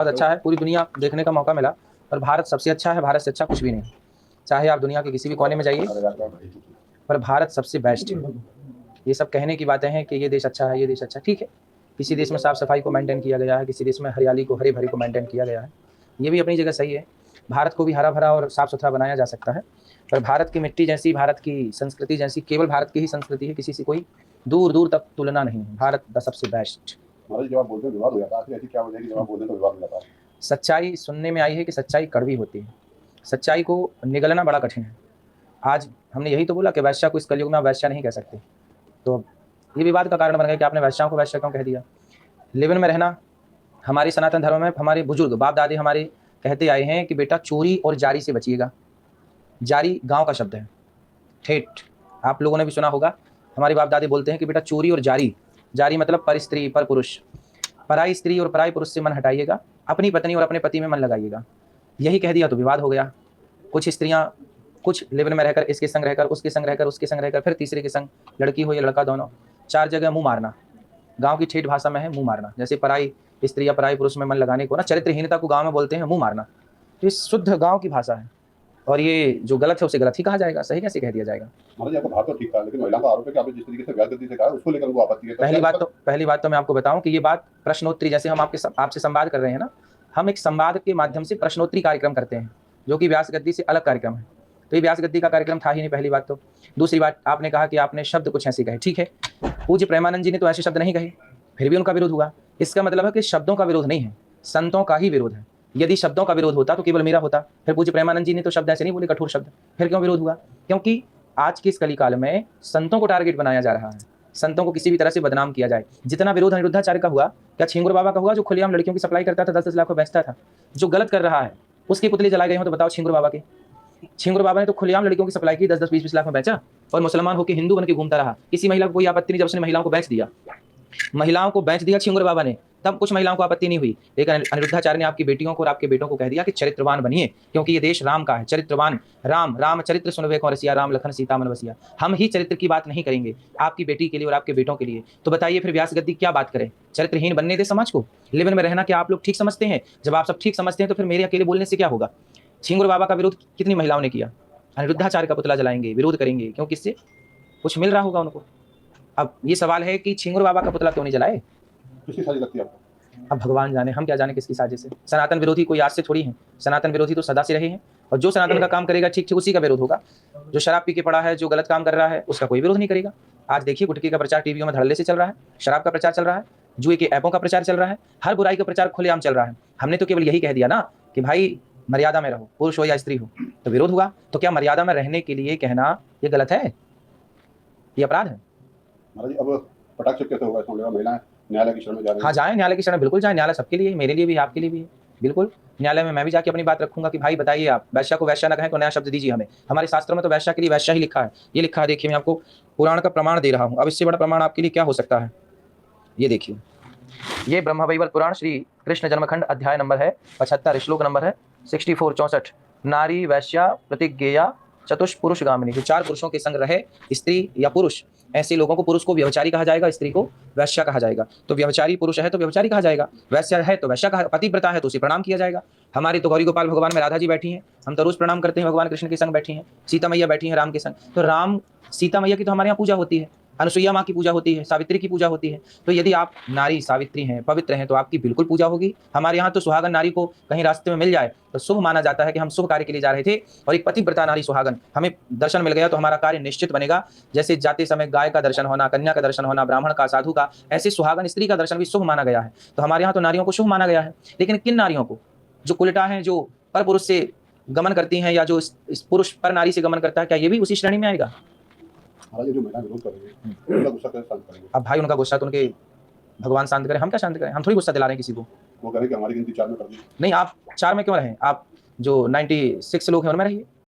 बहुत अच्छा है, पूरी दुनिया देखने का मौका मिला। और भारत सबसे अच्छा है, भारत से अच्छा कुछ भी नहीं। चाहे आप दुनिया के किसी भी कोने में जाइए, पर भारत सबसे बेस्ट है। ये सब कहने की बातें हैं कि ये देश अच्छा है, ये देश अच्छा है, ठीक है। किसी देश में साफ सफाई को मेंटेन किया गया है, किसी देश में हरियाली को, हरे भरे को मेंटेन किया गया है। ये भी अपनी जगह सही है। भारत को भी हरा भरा और साफ सुथरा बनाया जा सकता है। पर भारत की मिट्टी जैसी, भारत की संस्कृति जैसी केवल भारत की ही संस्कृति है, किसी से कोई दूर दूर तक तुलना नहीं है। भारत द सबसे बेस्ट। महाराज जब आप बोलते हो विवाद हो जाता है, आखिर ऐसी क्या वजह है कि जब आप बोलते हैं तो विवाद हो जाता है? सच्चाई सुनने में आई है कि सच्चाई कड़वी होती है। सच्चाई को निगलना बड़ा कठिन है। आज हमने यही तो बोला कि वैश्या को इस कलयुग में आप वैश्या नहीं कह सकते। तो ये विवाद का कारण बन गया कि आपने वैश्याओं को वैश्या क्यों कह दिया। लिव इन में रहना, हमारी सनातन धर्म में हमारे बुजुर्ग बाप दादी हमारे कहते आए हैं कि बेटा चोरी और जारी से बचिएगा। जारी गांव का शब्द है, ठेठ आप लोगों ने भी सुना होगा। हमारे बाप दादी बोलते हैं कि बेटा चोरी और जारी, जारी मतलब पर स्त्री पर पुरुष, पराई स्त्री और पराई पुरुष से मन हटाइएगा, अपनी पत्नी और अपने पति में मन लगाइएगा। यही कह दिया तो विवाद हो गया। कुछ स्त्रियां, कुछ लिव इन में रहकर इसके संग रहकर, उसके संग रहकर, उसके संग रहकर, फिर तीसरे के संग, लड़की हो या लड़का दोनों, चार जगह मुंह मारना। गांव की ठेठ भाषा में है मुंह मारना। जैसे पराई स्त्री या पराई पुरुष में मन लगाने को ना चरित्रहीनता को गांव में बोलते हैं मुंह मारना। तो ये शुद्ध गांव की भाषा है। और ये जो गलत है उसे गलत ही कहा जाएगा, सही कैसे कह दिया जाएगा। महाराज आपका बात तो ठीक था, लेकिन महिला का आरोप है कि आपने जिस तरीके से व्यास गद्दी से कहा उसको लेकर उनको आपत्ति है। पहली बात तो मैं आपको बताऊं कि ये बात प्रश्नोत्तरी, जैसे हम आपसे संवाद कर रहे हैं ना, हम एक संवाद के माध्यम से प्रश्नोत्तरी कार्यक्रम करते हैं, जो कि व्यास गद्दी से अलग कार्यक्रम है। तो ये व्यास गद्दी का कार्यक्रम था ही नहीं, पहली बात तो। दूसरी बात, आपने कहा कि आपने शब्द कुछ ऐसे कहे, ठीक है, पूज्य प्रेमानंद जी ने तो ऐसे शब्द नहीं कहे, फिर भी उनका विरोध हुआ। इसका मतलब है कि शब्दों का विरोध नहीं है, संतों का ही विरोध है। यदि शब्दों का विरोध होता तो केवल मेरा होता। फिर पूज्य प्रेमानंद जी ने तो शब्द ऐसे नहीं बोले, कठोर शब्द, फिर क्यों विरोध हुआ? क्योंकि आज के इस कलिकाल में संतों को टारगेट बनाया जा रहा है, संतों को किसी भी तरह से बदनाम किया जाए। जितना विरोध अनिरुद्धाचार्य का हुआ, क्या छिंगुर बाबा का हुआ जो खुलेआम लड़कियों की सप्लाई करता था, 10-10 लाख को बेचता था, जो गलत कर रहा है उसके पुतले जलाए गए हो तो बताओ छिंगुर बाबा के। छिंगुर बाबा ने तो खुलेआम लड़कियों की सप्लाई की, 10-10, 20-20 लाख में बेचा, और मुसलमान होकर हिंदू बन के घूमता रहा। किसी महिला को कोई आपत्ति नहीं जब उसने महिलाओं को बेच दिया। महिलाओं को बेच दिया छिंगुर बाबा ने, तब कुछ महिलाओं को आपत्ति नहीं हुई। लेकिन अनिरुद्धाचार्य ने आपकी बेटियों को और आपके बेटों को कह दिया कि चरित्रवान बनिए, क्योंकि ये देश राम का है। चरित्रवान, राम, राम चरित्र सुनवे कौन रसिया, राम लखन सीता मन बसिया। हम ही चरित्र की बात नहीं करेंगे आपकी बेटी के लिए और आपके बेटों के लिए। तो बताइए फिर व्यास गद्दी क्या बात करें? चरित्रहीन बनने दे समाज को। लिव इन में रहना क्या आप लोग ठीक समझते हैं? जब आप सब ठीक समझते हैं तो फिर मेरे अकेले बोलने से क्या होगा? छिंगुर बाबा का विरोध कितनी महिलाओं ने किया? अनिरुद्धाचार्य का पुतला जलाएंगे, विरोध करेंगे, क्योंकि इससे कुछ मिल रहा होगा उनको। अब ये सवाल है कि छिंगुर बाबा का पुतला क्यों नहीं जलाए? किसकी साजिश लगती है आपको? अब भगवान जाने, हम क्या जाने किसकी साजिश है। सनातन विरोधी कोई आज से थोड़ी है, सनातन विरोधी तो सदा से रहे हैं। और जो सनातन का काम करेगा ठीक ठीक उसी का विरोध होगा। जो शराब पी के पड़ा है, जो गलत काम कर रहा है, उसका कोई विरोध नहीं करेगा। आज देखिए गुटखे का प्रचार टीवियों में धड़ल्ले से चल रहा है, शराब का प्रचार चल रहा है, जुए के ऐपों का प्रचार चल रहा है, हर बुराई का प्रचार खुलेआम चल रहा है। हमने तो केवल यही कह दिया ना कि भाई मर्यादा में रहो, पुरुष हो या स्त्री हो। तो विरोध हुआ, तो क्या मर्यादा में रहने के लिए कहना ये गलत है? ये अपराध है। महाराज अब पटाक्ष कैसे होगा इसमें? महिलाएं न्यायालय की शरण में जा रही हाँ हैं। जाए, न्यायालय की शरण में बिल्कुल जाए। न्यायालय सबके लिए, मेरे लिए भी, आपके लिए भी है, बिल्कुल। न्यायालय में मैं भी जाके अपनी बात रखूंगा कि भाई बताइए, आप वैश्या को वैश्या न कहें तो नया शब्द दीजिए हमें। हमारे शास्त्रों में तो वैश्या के लिए वैश्या ही लिखा है। ये लिखा है, देखिए मैं आपको पुराण का प्रमाण दे रहा हूँ। अब इससे बड़ा प्रमाण आपके लिए क्या हो सकता है? ये देखिए, ये ब्रह्मवैवर्त पुराण श्री कृष्ण जन्मखंड अध्याय नंबर है 75, श्लोक नंबर है 64 नारी वैश्या प्रतिज्ञेया चतुष्पुरुष गामिनी। जो 4 पुरुषों के संग रहे, स्त्री या पुरुष, ऐसे लोगों को, पुरुष को व्यभिचारी कहा जाएगा, स्त्री को वैश्या कहा जाएगा। तो व्यभिचारी पुरुष है तो व्यभिचारी कहा जाएगा, वैश्या है तो वैश्या कहा, पतिव्रता है तो उसे प्रणाम किया जाएगा। हमारी तो गौरी गोपाल भगवान में राधा जी बैठी हैं, हम तो रोज प्रणाम करते हैं। भगवान कृष्ण के संग बैठी हैं, सीता मैया बैठी हैं राम के संग। तो राम सीता मैया की तो हमारे यहाँ पूजा होती है, अनुसुईया माँ की पूजा होती है, सावित्री की पूजा होती है। तो यदि आप नारी सावित्री हैं, पवित्र हैं, तो आपकी बिल्कुल पूजा होगी। हमारे यहाँ तो सुहागन नारी को कहीं रास्ते में मिल जाए तो शुभ माना जाता है कि हम शुभ कार्य के लिए जा रहे थे, और एक पतिव्रता नारी सुहागन हमें दर्शन मिल गया तो हमारा कार्य निश्चित बनेगा। जैसे जाते समय गाय का दर्शन होना, कन्या का दर्शन होना, ब्राह्मण का, साधु का, ऐसे सुहागन स्त्री का दर्शन भी शुभ माना गया है। तो हमारे यहाँ तो नारियों को शुभ माना गया है। लेकिन किन नारियों को? जो कुलटा हैं, जो पर पुरुष से गमन करती हैं, या जो इस पुरुष पर नारी से गमन करता है, क्या ये भी उसी श्रेणी में आएगा? महाराज जो महिला विरोध कर रही है उनका गुस्सा कैसे शांत करेंगे? अब भाई उनका गुस्सा तो उनके भगवान शांत करें, हम क्या शांत करें? हम थोड़ी गुस्सा दिला रहे हैं किसी को। वो कह रहे कि हमारी गिनती 4 में कर दी। नहीं, आप 4 में क्यों रहें? आप जो 96 लोग हैं उनमें रहिए।